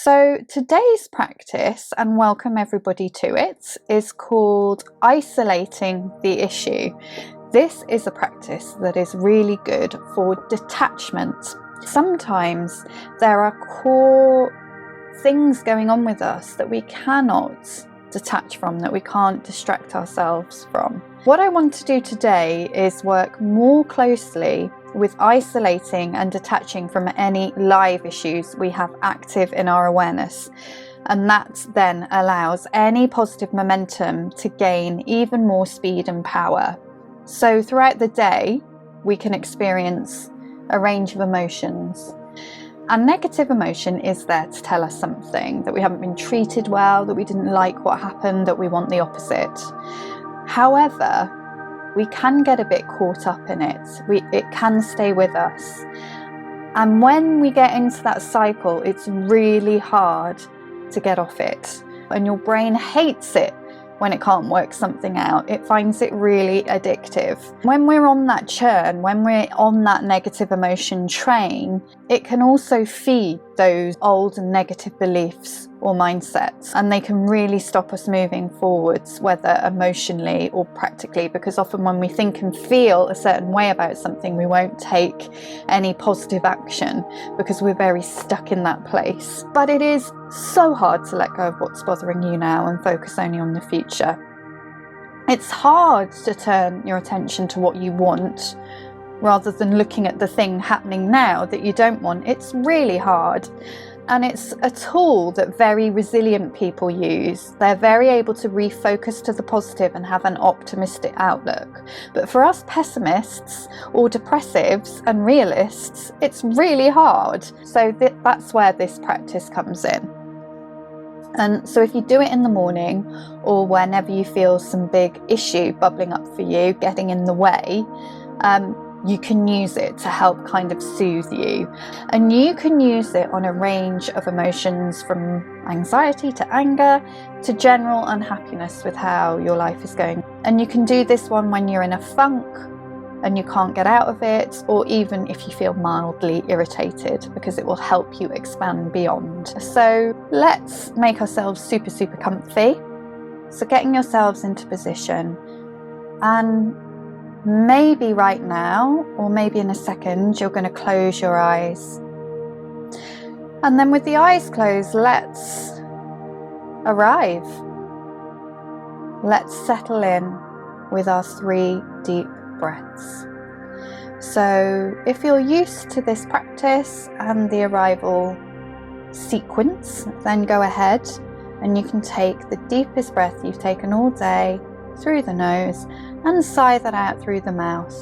So today's practice, and welcome everybody to it, is called isolating the issue. This is a practice that is really good for detachment. Sometimes there are core things going on with us that we cannot detach from, that we can't distract ourselves from. What I want to do today is work more closely with isolating and detaching from any live issues we have active in our awareness. And that then allows any positive momentum to gain even more speed and power. So throughout the day, we can experience a range of emotions. And negative emotion is there to tell us something, that we haven't been treated well, that we didn't like what happened, that we want the opposite. However, we can get a bit caught up in it. It can stay with us. And when we get into that cycle, it's really hard to get off it. And your brain hates it when it can't work something out. It finds it really addictive. When we're on that churn, when we're on that negative emotion train, it can also feed those old and negative beliefs or mindsets, and they can really stop us moving forwards, whether emotionally or practically, because often when we think and feel a certain way about something, we won't take any positive action because we're very stuck in that place. But it is so hard to let go of what's bothering you now and focus only on the future. It's hard to turn your attention to what you want rather than looking at the thing happening now that you don't want. It's really hard. And it's a tool that very resilient people use. They're very able to refocus to the positive and have an optimistic outlook. But for us pessimists or depressives and realists, it's really hard. So that's where this practice comes in. And so if you do it in the morning or whenever you feel some big issue bubbling up for you, getting in the way, you can use it to help kind of soothe you. And you can use it on a range of emotions, from anxiety to anger to general unhappiness with how your life is going. And you can do this one when you're in a funk and you can't get out of it, or even if you feel mildly irritated, because it will help you expand beyond. So let's make ourselves super, super comfy. So getting yourselves into position, and maybe right now, or maybe in a second, you're going to close your eyes. And then with the eyes closed, let's arrive. Let's settle in with our 3 deep breaths. So if you're used to this practice and the arrival sequence, then go ahead and you can take the deepest breath you've taken all day through the nose and sigh that out through the mouth.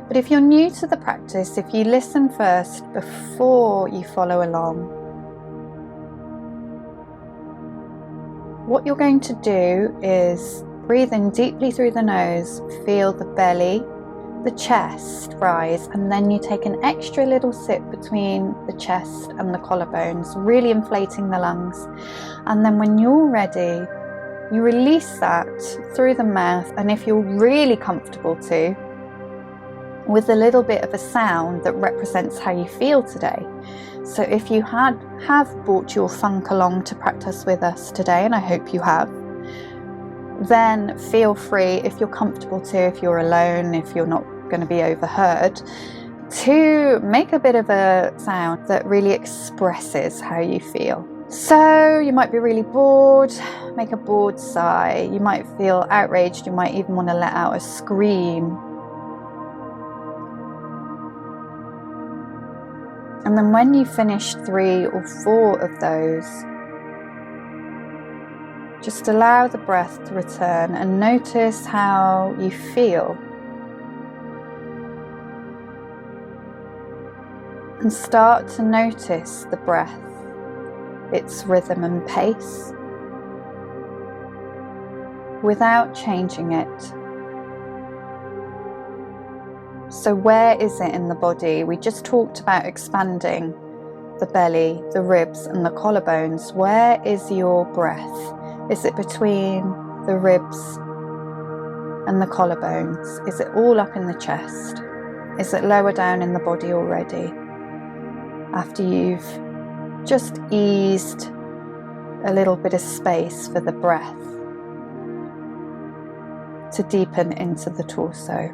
But if you're new to the practice, if you listen first before you follow along, what you're going to do is breathe in deeply through the nose, feel the belly, the chest rise, and then you take an extra little sip between the chest and the collarbones, really inflating the lungs. And then when you're ready, you release that through the mouth, and if you're really comfortable to, with a little bit of a sound that represents how you feel today. So if you have brought your funk along to practice with us today, and I hope you have, then feel free, if you're comfortable to, if you're alone, if you're not going to be overheard, to make a bit of a sound that really expresses how you feel. So you might be really bored, make a bored sigh. You might feel outraged, you might even want to let out a scream. And then when you finish 3 or 4 of those, just allow the breath to return and notice how you feel. And start to notice the breath, its rhythm and pace, without changing it. So where is it in the body? We just talked about expanding the belly, the ribs and the collarbones. Where is your breath? Is it between the ribs and the collarbones? Is it all up in the chest? Is it lower down in the body already? After you've just eased a little bit of space for the breath to deepen into the torso.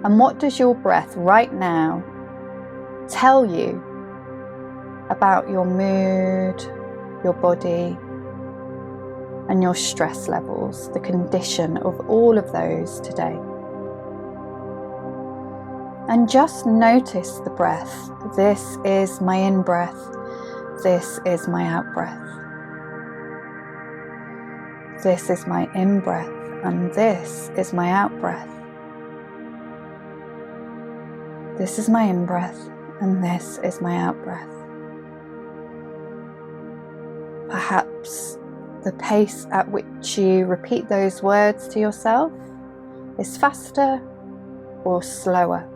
And what does your breath right now tell you about your mood, your body, and your stress levels, the condition of all of those today? And just notice the breath. This is my in-breath. This is my out-breath. This is my in-breath, and this is my out-breath. This is my in-breath, and this is my out-breath. Perhaps the pace at which you repeat those words to yourself is faster or slower.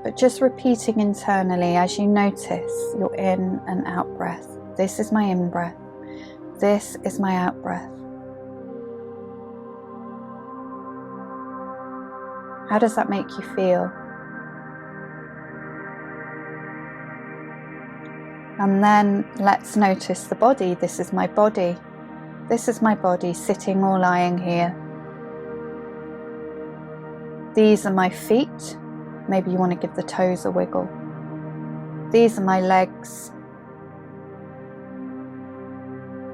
But just repeating internally as you notice your in and out breath. This is my in breath. This is my out breath. How does that make you feel? And then let's notice the body. This is my body. This is my body sitting or lying here. These are my feet. Maybe you want to give the toes a wiggle. These are my legs.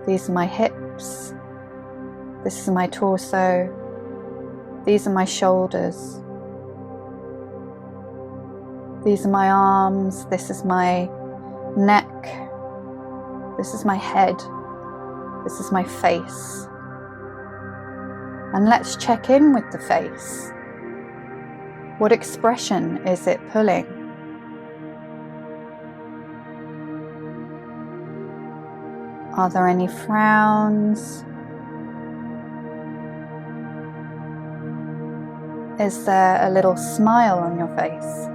These are my hips. This is my torso. These are my shoulders. These are my arms. This is my neck. This is my head. This is my face. And let's check in with the face. What expression is it pulling? Are there any frowns? Is there a little smile on your face?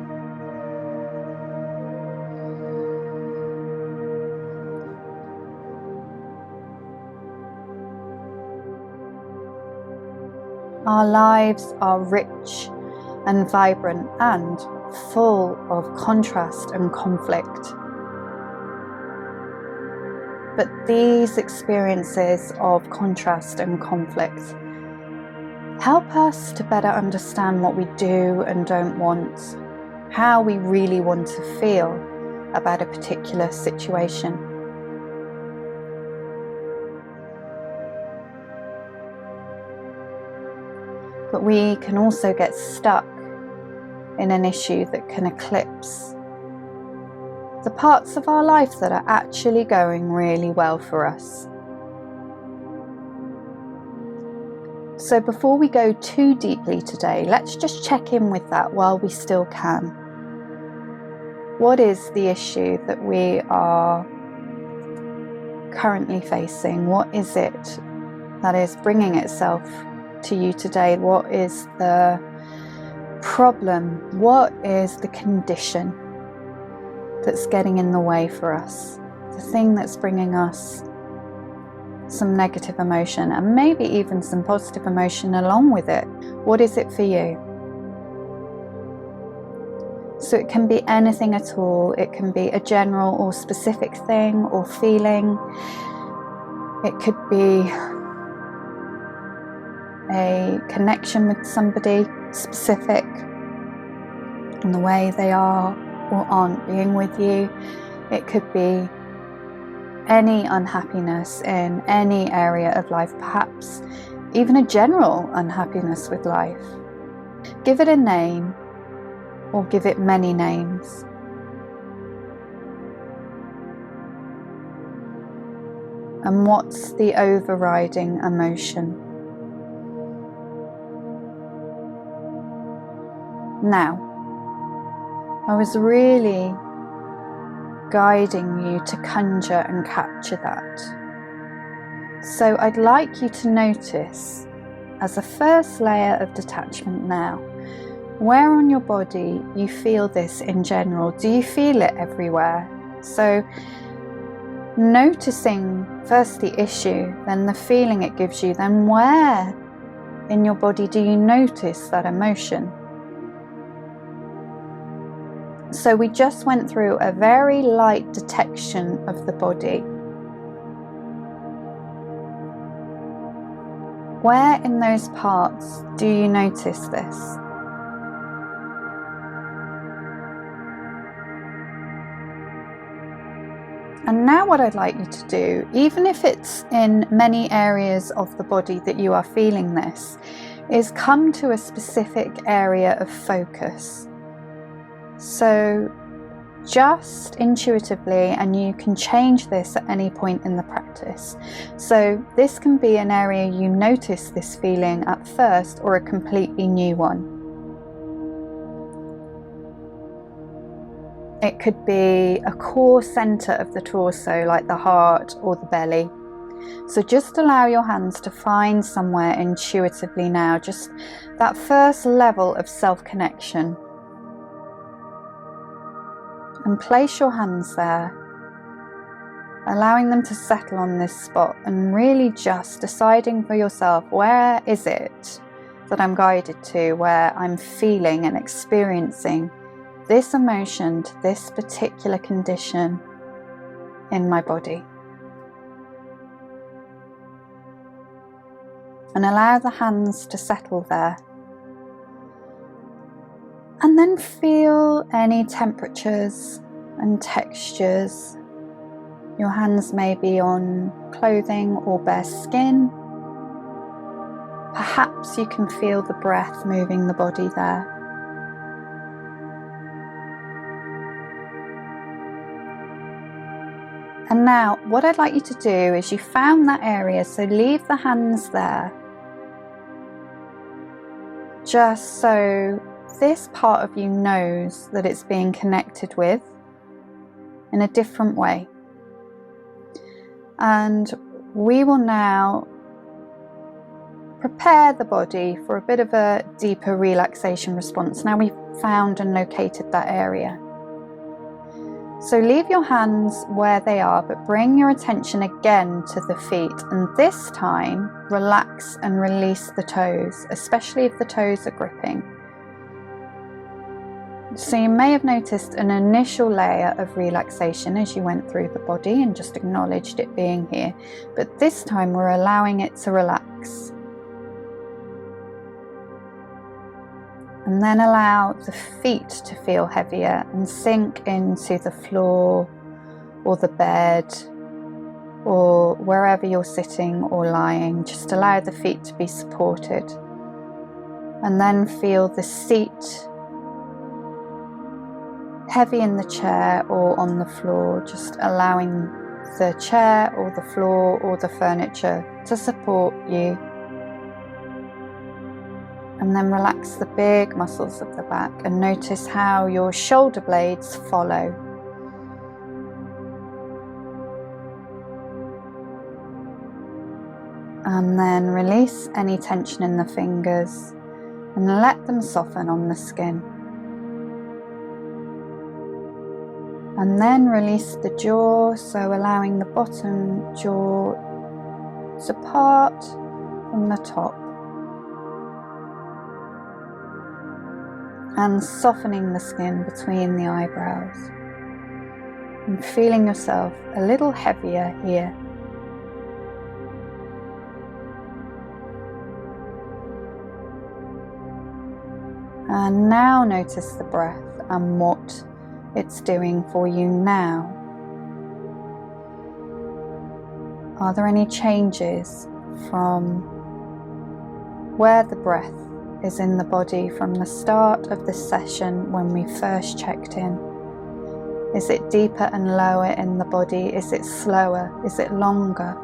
Our lives are rich and vibrant and full of contrast and conflict. But these experiences of contrast and conflict help us to better understand what we do and don't want, how we really want to feel about a particular situation. But we can also get stuck in an issue that can eclipse the parts of our life that are actually going really well for us. So before we go too deeply today, let's just check in with that while we still can. What is the issue that we are currently facing? What is it that is bringing itself to you today? What is the problem? What is the condition that's getting in the way for us? The thing that's bringing us some negative emotion and maybe even some positive emotion along with it. What is it for you? So it can be anything at all. It can be a general or specific thing or feeling. It could be a connection with somebody specific in the way they are or aren't being with you. It could be any unhappiness in any area of life, perhaps even a general unhappiness with life. Give it a name or give it many names. And what's the overriding emotion? Now, I was really guiding you to conjure and capture that. So I'd like you to notice, as a first layer of detachment now, where on your body you feel this in general. Do you feel it everywhere? So noticing first the issue, then the feeling it gives you, then where in your body do you notice that emotion? So we just went through a very light detection of the body. Where in those parts do you notice this? And now what I'd like you to do, even if it's in many areas of the body that you are feeling this, is come to a specific area of focus. So just intuitively, and you can change this at any point in the practice. So this can be an area you notice this feeling at first, or a completely new one. It could be a core center of the torso, like the heart or the belly. So just allow your hands to find somewhere intuitively now, just that first level of self-connection. And place your hands there, allowing them to settle on this spot, and really just deciding for yourself, where is it that I'm guided to, where I'm feeling and experiencing this emotion to this particular condition in my body. And allow the hands to settle there. And then feel any temperatures and textures. Your hands may be on clothing or bare skin. Perhaps you can feel the breath moving the body there. And now what I'd like you to do is, you found that area, so leave the hands there. Just so this part of you knows that it's being connected with in a different way. And we will now prepare the body for a bit of a deeper relaxation response. Now we've found and located that area. So leave your hands where they are, but bring your attention again to the feet, and this time relax and release the toes, especially if the toes are gripping. So you may have noticed an initial layer of relaxation as you went through the body and just acknowledged it being here, but this time we're allowing it to relax. And then allow the feet to feel heavier and sink into the floor or the bed or wherever you're sitting or lying. Just allow the feet to be supported. And then feel the seat heavy in the chair or on the floor, just allowing the chair or the floor or the furniture to support you. And then relax the big muscles of the back and notice how your shoulder blades follow. And then release any tension in the fingers and let them soften on the skin. And then release the jaw, so allowing the bottom jaw to part from the top. And softening the skin between the eyebrows. And feeling yourself a little heavier here. And now notice the breath and what it's doing for you now. Are there any changes from where the breath is in the body from the start of the session when we first checked in? Is it deeper and lower in the body? Is it slower? Is it longer?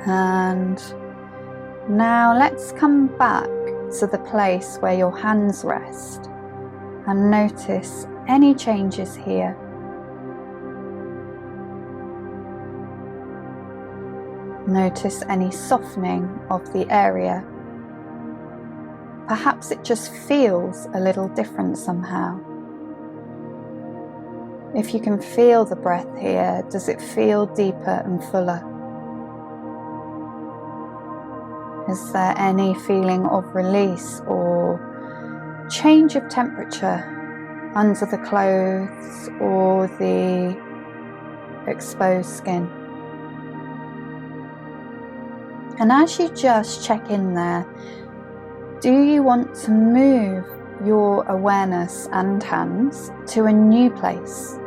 And now let's come back to the place where your hands rest and notice any changes here. Notice any softening of the area. Perhaps it just feels a little different somehow. If you can feel the breath here, does it feel deeper and fuller? Is there any feeling of release or change of temperature under the clothes or the exposed skin? And as you just check in there, do you want to move your awareness and hands to a new place?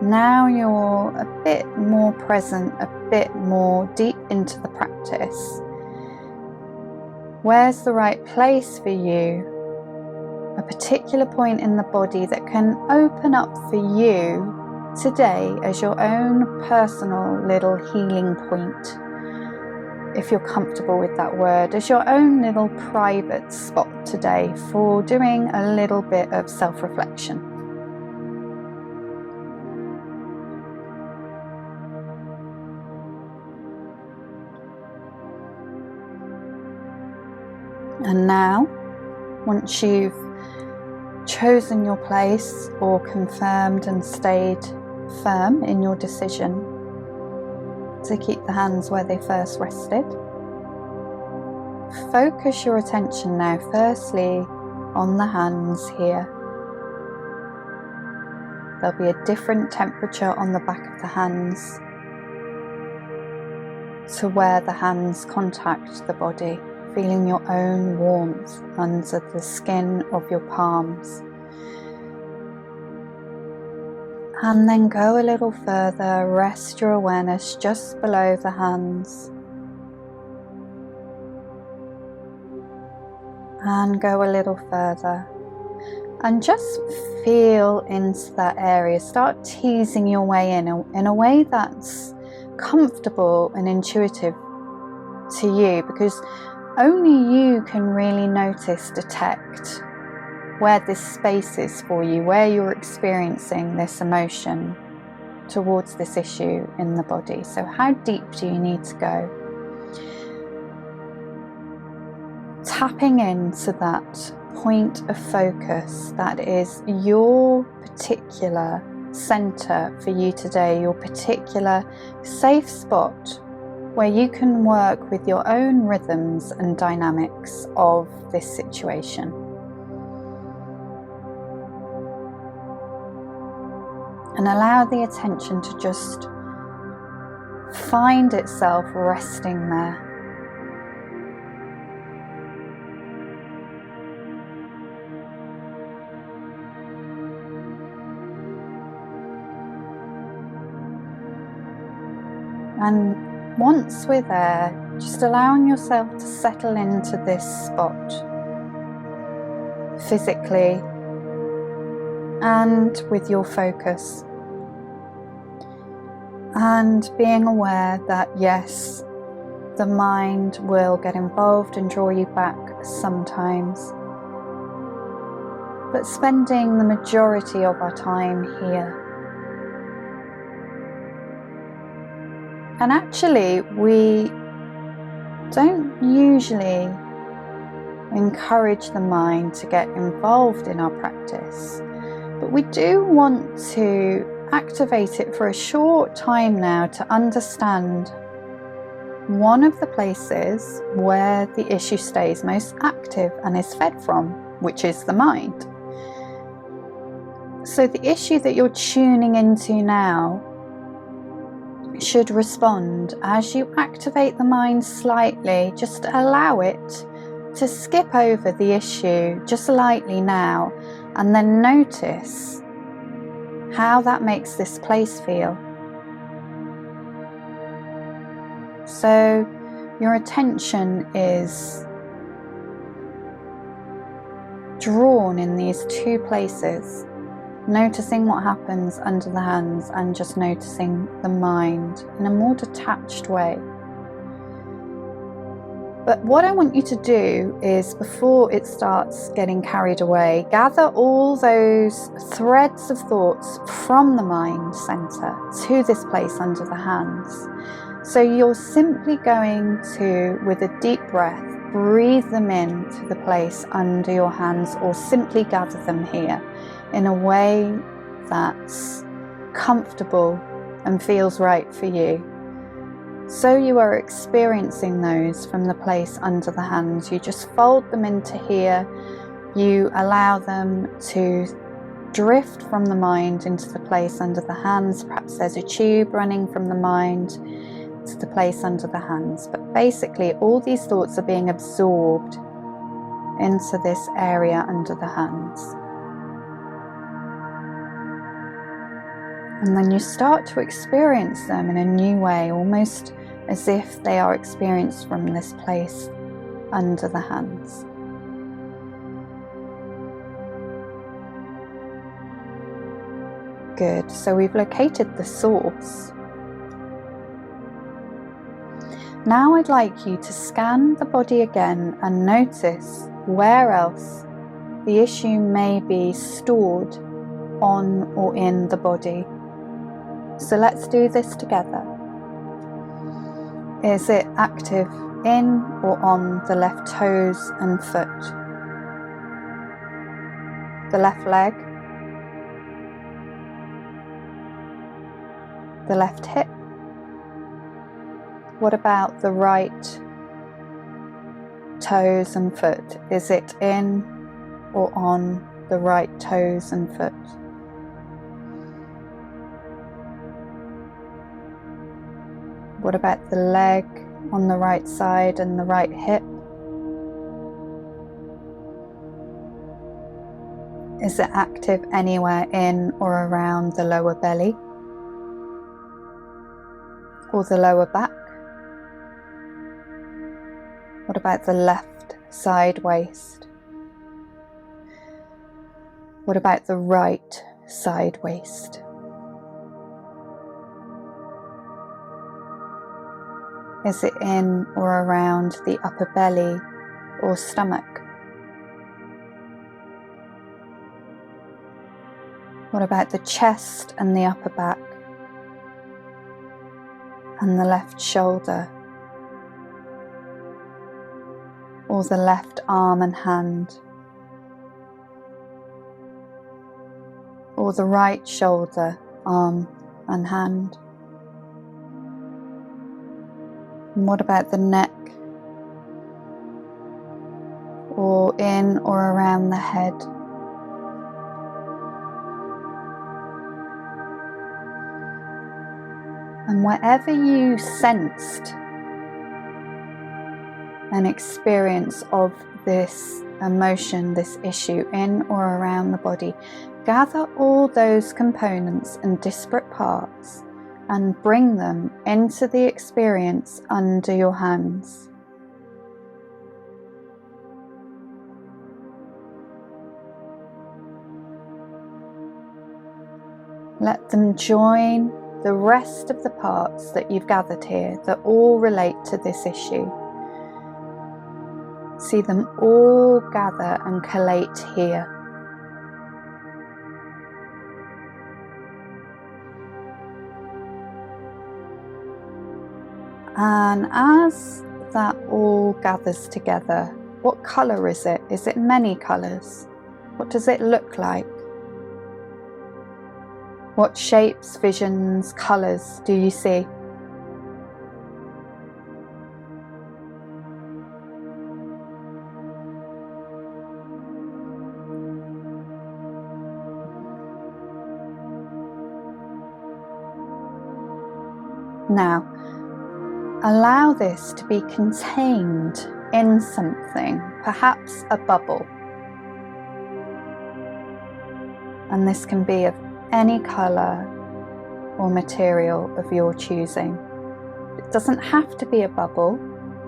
Now you're a bit more present, a bit more deep into the practice. Where's the right place for you? A particular point in the body that can open up for you today as your own personal little healing point, if you're comfortable with that word, as your own little private spot today for doing a little bit of self-reflection. And now, once you've chosen your place or confirmed and stayed firm in your decision to keep the hands where they first rested, focus your attention now firstly on the hands here. There'll be a different temperature on the back of the hands to where the hands contact the body, feeling your own warmth under the skin of your palms. And then go a little further, rest your awareness just below the hands. And go a little further. And just feel into that area. Start teasing your way in a way that's comfortable and intuitive to you, because only you can really notice, detect where this space is for you, where you're experiencing this emotion towards this issue in the body. So how deep do you need to go? Tapping into that point of focus that is your particular center for you today, your particular safe spot where you can work with your own rhythms and dynamics of this situation. And allow the attention to just find itself resting there. And once we're there, just allowing yourself to settle into this spot physically and with your focus, and being aware that yes, the mind will get involved and draw you back sometimes, but spending the majority of our time here. And actually, we don't usually encourage the mind to get involved in our practice, but we do want to activate it for a short time now to understand one of the places where the issue stays most active and is fed from, which is the mind. So the issue that you're tuning into now should respond as you activate the mind slightly. Just allow it to skip over the issue just lightly now, and then notice how that makes this place feel. So your attention is drawn in these two places, noticing what happens under the hands and just noticing the mind in a more detached way. But what I want you to do is, before it starts getting carried away, gather all those threads of thoughts from the mind center to this place under the hands. So you're simply going to, with a deep breath, breathe them in to the place under your hands, or simply gather them here in a way that's comfortable and feels right for you. So you are experiencing those from the place under the hands. You just fold them into here. You allow them to drift from the mind into the place under the hands. Perhaps there's a tube running from the mind to the place under the hands. But basically, all these thoughts are being absorbed into this area under the hands. And then you start to experience them in a new way, almost as if they are experienced from this place under the hands. Good. So we've located the source. Now I'd like you to scan the body again and notice where else the issue may be stored on or in the body. So let's do this together. Is it active in or on the left toes and foot? The left leg? The left hip? What about the right toes and foot? Is it in or on the right toes and foot? What about the leg on the right side and the right hip? Is it active anywhere in or around the lower belly or the lower back? What about the left side waist? What about the right side waist? Is it in or around the upper belly or stomach? What about the chest and the upper back? And the left shoulder? Or the left arm and hand? Or the right shoulder, arm and hand? And what about the neck? Or in or around the head? And wherever you sensed an experience of this emotion, this issue in or around the body, gather all those components and disparate parts and bring them into the experience under your hands. Let them join the rest of the parts that you've gathered here that all relate to this issue. See them all gather and collate here. And as that all gathers together, what colour is it? Is it many colours? What does it look like? What shapes, visions, colours do you see? Now, allow this to be contained in something, perhaps a bubble. And this can be of any colour or material of your choosing. It doesn't have to be a bubble,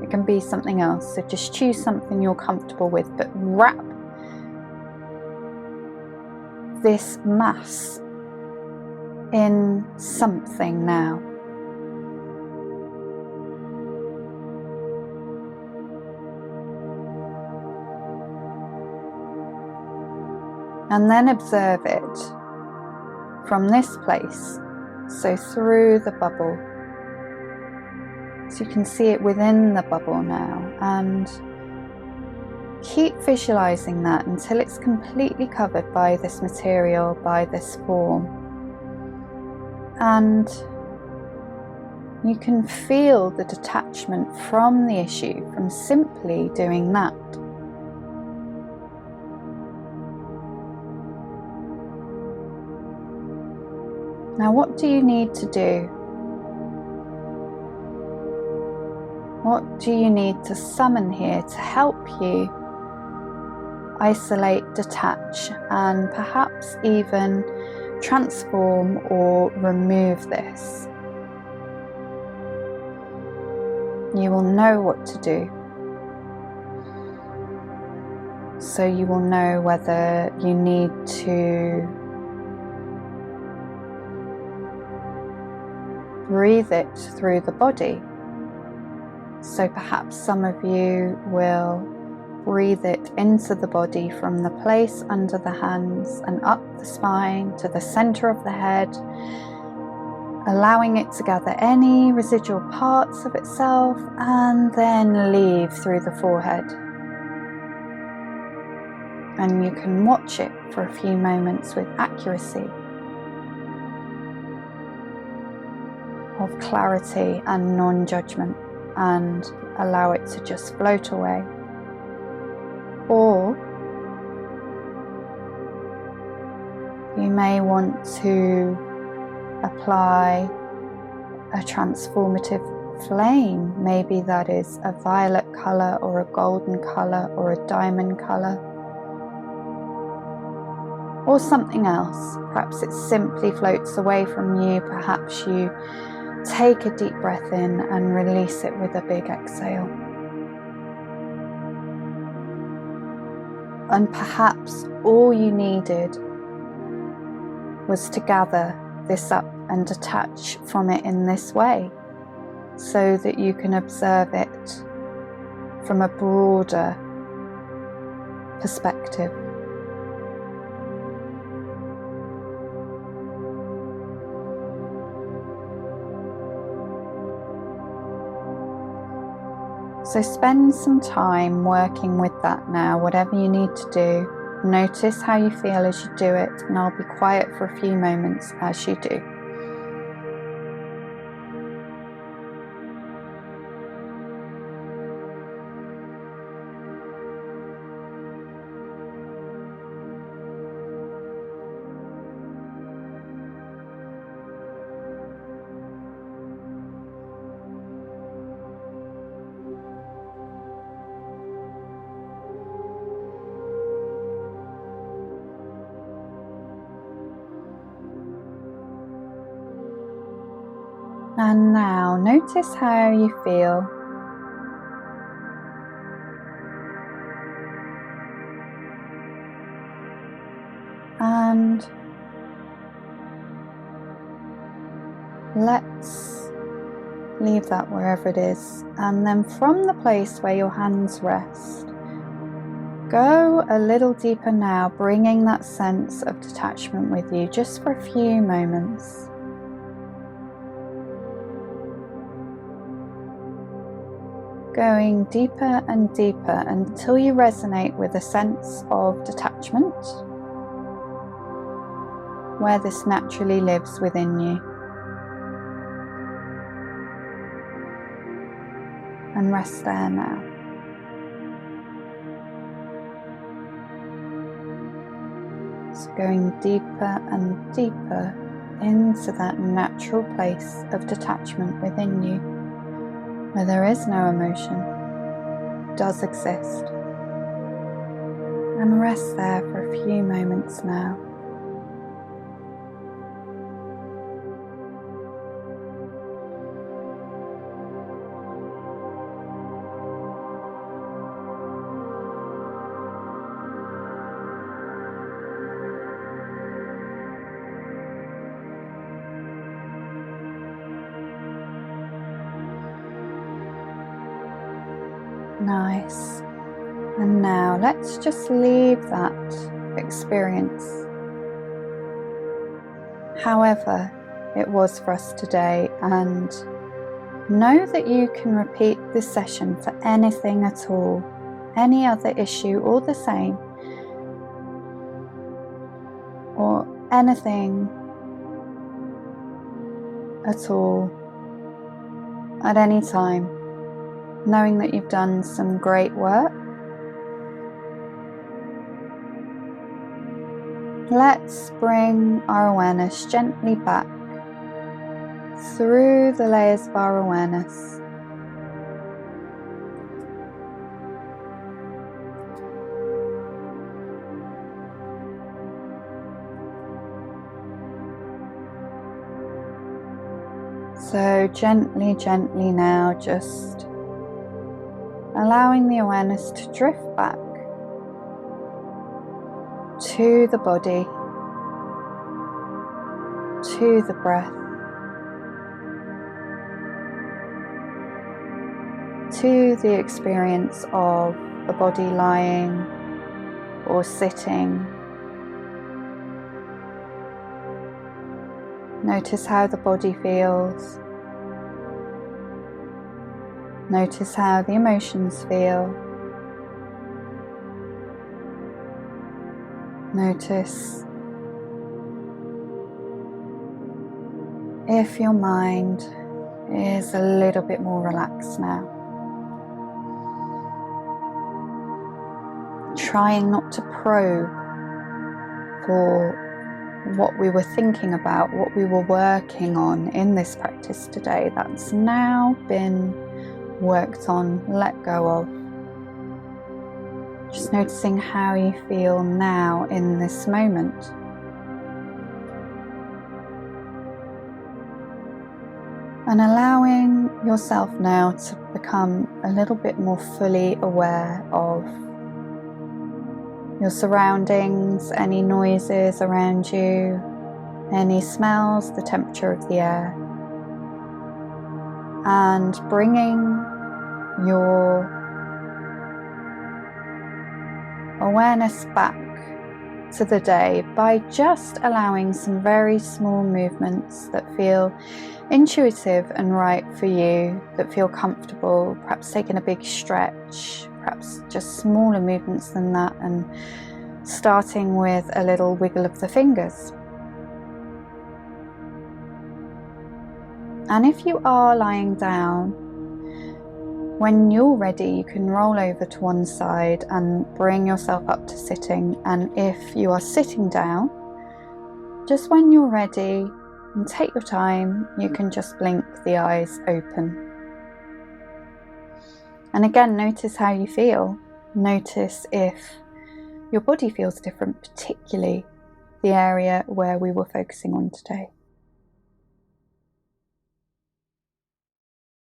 it can be something else. So just choose something you're comfortable with, but wrap this mass in something now. And then observe it from this place, so through the bubble. So you can see it within the bubble now, and keep visualizing that until it's completely covered by this material, by this form. And You can feel the detachment from the issue from simply doing that. Now, what do you need to do? What do you need to summon here to help you isolate, detach, and perhaps even transform or remove this? You will know what to do. So you will know whether you need to breathe it through the body. So perhaps some of you will breathe it into the body from the place under the hands and up the spine to the center of the head, allowing it to gather any residual parts of itself and then leave through the forehead. And you can watch it for a few moments with accuracy, of clarity and non-judgment, and allow it to just float away. Or you may want to apply a transformative flame. Maybe that is a violet color or a golden color or a diamond color, or something else. Perhaps it simply floats away from you. Perhaps you take a deep breath in and release it with a big exhale. And perhaps all you needed was to gather this up and detach from it in this way, so that you can observe it from a broader perspective. So spend some time working with that now, whatever you need to do. Notice how you feel as you do it, and I'll be quiet for a few moments as you do. And now notice how you feel. And let's leave that wherever it is. And then from the place where your hands rest, go a little deeper now, bringing that sense of detachment with you just for a few moments. Going deeper and deeper until you resonate with a sense of detachment, where this naturally lives within you. And rest there now. So going deeper and deeper into that natural place of detachment within you, where there is no emotion, does exist. And rest there for a few moments now. Nice. And now let's just leave that experience, however it was for us today, and know that you can repeat this session for anything at all, any other issue or the same, or anything at all at any time, knowing that you've done some great work. Let's bring our awareness gently back through the layers of our awareness. So gently now, just allowing the awareness to drift back to the body, to the breath, to the experience of the body lying or sitting. Notice how the body feels. Notice how the emotions feel. Notice if your mind is a little bit more relaxed now. Trying not to probe for what we were thinking about, what we were working on in this practice today. That's now been worked on, let go of. Just noticing how you feel now in this moment. And allowing yourself now to become a little bit more fully aware of your surroundings, any noises around you, any smells, the temperature of the air, and bringing your awareness back to the day by just allowing some very small movements that feel intuitive and right for you, that feel comfortable, perhaps taking a big stretch, perhaps just smaller movements than that, and starting with a little wiggle of the fingers. And if you are lying down, when you're ready, you can roll over to one side and bring yourself up to sitting. And if you are sitting down, just when you're ready, and take your time, you can just blink the eyes open. And again, notice how you feel. Notice if your body feels different, particularly the area where we were focusing on today.